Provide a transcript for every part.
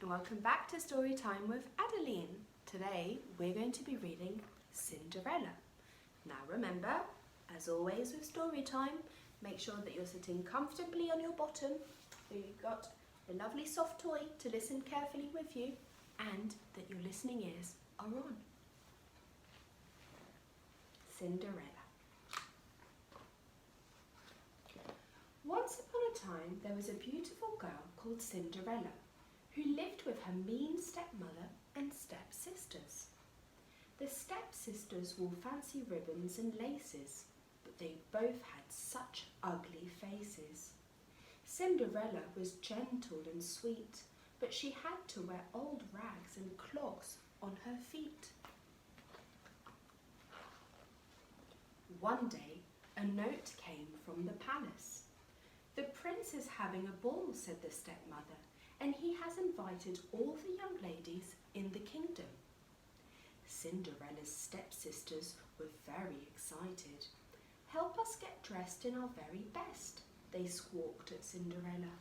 and welcome back to Story Time with Adeline. Today we're going to be reading Cinderella. Now remember, as always with Story Time, make sure that you're sitting comfortably on your bottom, so you've got a lovely soft toy to listen carefully with you, and that your listening ears are on. Cinderella. Once upon a time there was a beautiful girl called Cinderella, who lived with her mean stepmother and stepsisters. The stepsisters wore fancy ribbons and laces, but they both had such ugly faces. Cinderella was gentle and sweet, but she had to wear old rags and clogs on her feet. One day, a note came from the palace. "The prince is having a ball," said the stepmother, "and he has invited all the young ladies in the kingdom." Cinderella's stepsisters were very excited. "Help us get dressed in our very best," they squawked at Cinderella.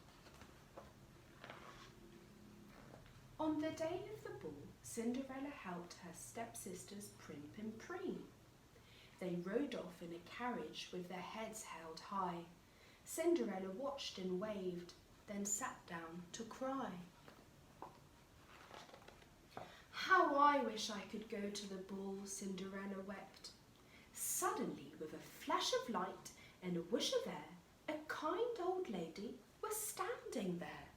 On the day of the ball, Cinderella helped her stepsisters primp and preen. They rode off in a carriage with their heads held high. Cinderella watched and waved, then sat down to cry. "How I wish I could go to the ball," Cinderella wept. Suddenly, with a flash of light and a whish of air, a kind old lady was standing there.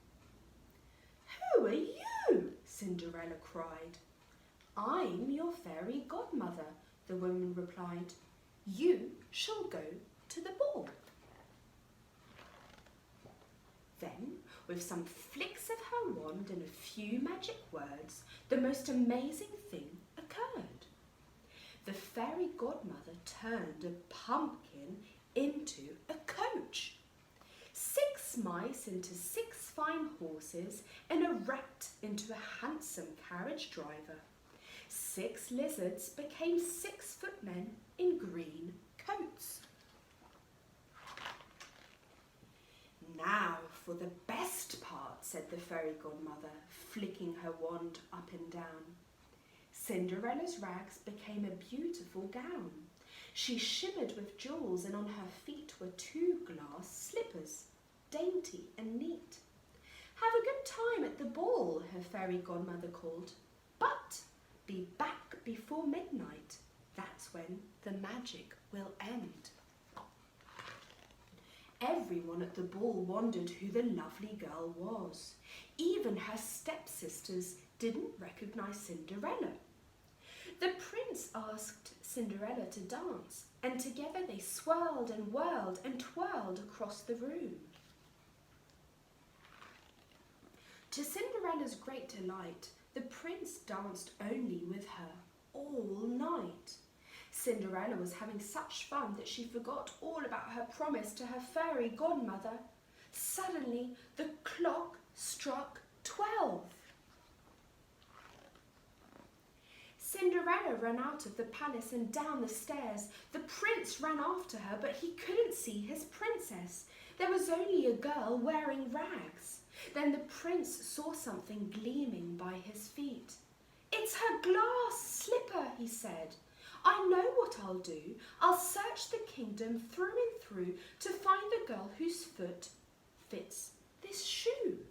"Who are you?" Cinderella cried. "I'm your fairy godmother," the woman replied. "You shall go to the ball." Then, with some flicks of her wand and a few magic words, the most amazing thing occurred. The fairy godmother turned a pumpkin into a coach, 6 mice into 6 fine horses, and a rat into a handsome carriage driver. 6 lizards became 6 footmen in green coats. "Now for the best part," said the fairy godmother, flicking her wand up and down. Cinderella's rags became a beautiful gown. She shimmered with jewels, and on her feet were 2 glass slippers, dainty and neat. "Have a good time at the ball," her fairy godmother called, "but be back before midnight. That's when the magic will end." Everyone at the ball wondered who the lovely girl was. Even her stepsisters didn't recognize Cinderella. The prince asked Cinderella to dance, and together they swirled and whirled and twirled across the room. To Cinderella's great delight, the prince danced only with her all night. Cinderella was having such fun that she forgot all about her promise to her fairy godmother. Suddenly, the clock struck 12. Cinderella ran out of the palace and down the stairs. The prince ran after her, but he couldn't see his princess. There was only a girl wearing rags. Then the prince saw something gleaming by his feet. "It's her glass slipper," he said. "I know what I'll do. I'll search the kingdom through and through to find the girl whose foot fits this shoe."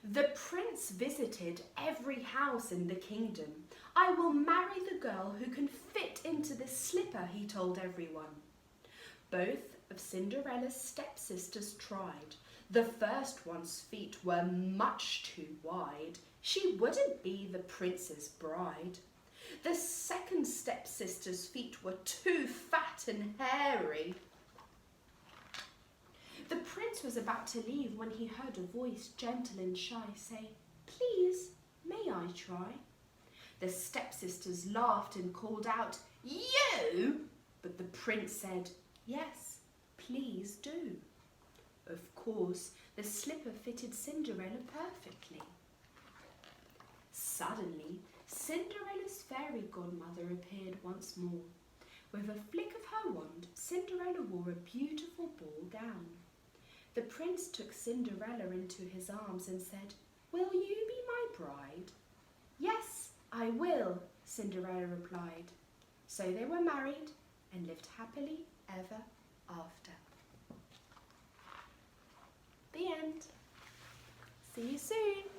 The prince visited every house in the kingdom. "I will marry the girl who can fit into this slipper," he told everyone. Both of Cinderella's stepsisters tried. The first one's feet were much too wide. She wouldn't be the prince's bride. The second stepsister's feet were too fat and hairy. The prince was about to leave when he heard a voice, gentle and shy, say, "Please, may I try?" The stepsisters laughed and called out, "You!" But the prince said, "Yes, please do." Of course, the slipper fitted Cinderella perfectly. Suddenly, Cinderella's fairy godmother appeared once more. With a flick of her wand, Cinderella wore a beautiful ball gown. The prince took Cinderella into his arms and said, "Will you be my bride?" "Yes, I will," Cinderella replied. So they were married and lived happily ever after. The end. See you soon.